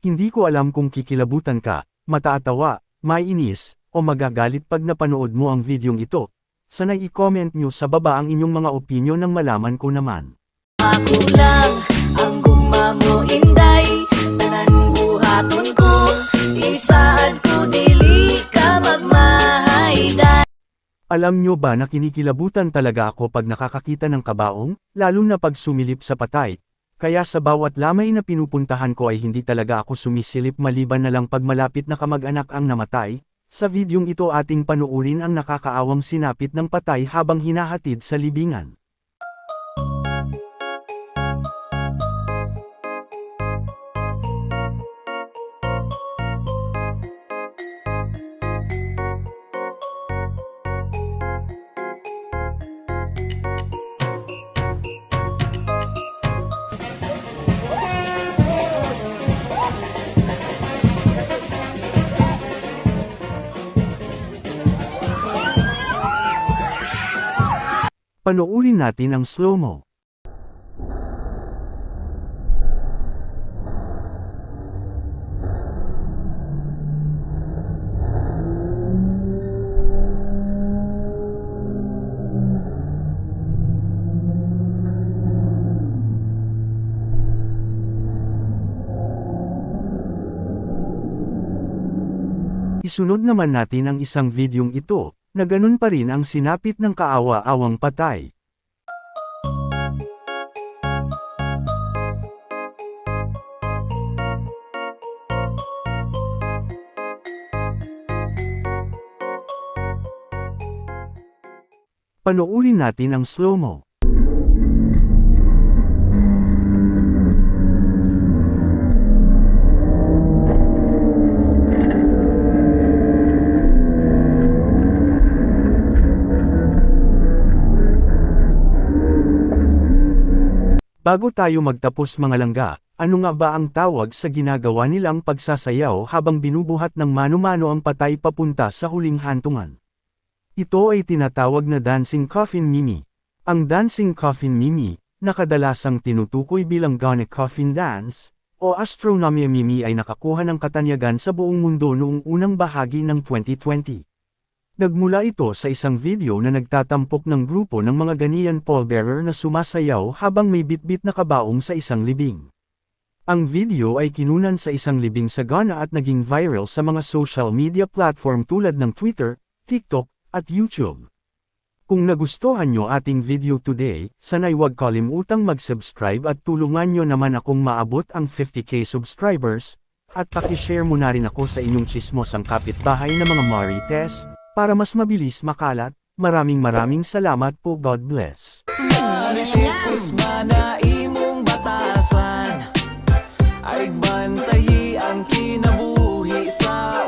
Hindi ko alam kung kikilabutan ka, mataatawa, maiinis, o magagalit pag napanood mo ang videong ito. Sana'y i-comment nyo sa baba ang inyong mga opinyon nang malaman ko naman. Ako lang ang gugma mo inday, tanan buhaton ko, isaad ko dili ka magmahayday. Alam nyo ba na kinikilabutan talaga ako pag nakakakita ng kabaong, lalo na pag sumilip sa patay? Kaya sa bawat lamay na pinupuntahan ko ay hindi talaga ako sumisilip maliban na lang pag malapit na kamag-anak ang namatay. Sa videong ito ating panuurin ang nakakaawang sinapit ng patay habang hinahatid sa libingan. Panoorin natin ang slow-mo. Isunod naman natin ang isang videong ito, na ganun pa rin ang sinapit ng kaawa-awang patay. Panoorin natin ang slow-mo. Bago tayo magtapos mga langga, ano nga ba ang tawag sa ginagawa nilang pagsasayaw habang binubuhat ng mano-mano ang patay papunta sa huling hantungan? Ito ay tinatawag na Dancing Coffin Mimi. Ang Dancing Coffin Mimi, na kadalasang tinutukoy bilang Gonic Coffin Dance, o Astronomia Mimi ay nakakuha ng katanyagan sa buong mundo noong unang bahagi ng 2020. Nagmula ito sa isang video na nagtatampok ng grupo ng mga Ghanaian pallbearer na sumasayaw habang may bitbit na kabaong sa isang libing. Ang video ay kinunan sa isang libing sa Ghana at naging viral sa mga social media platform tulad ng Twitter, TikTok, at YouTube. Kung nagustuhan nyo ating video today, sana'y huwag kalimutang mag-subscribe at tulungan nyo naman akong maabot ang 50k subscribers, at pakishare mo na rin ako sa inyong tsismosang kapitbahay na mga marites, para mas mabilis makalat. Maraming salamat po. God bless. Marites mana imong batasan ay bantayi ang kinabuhi sa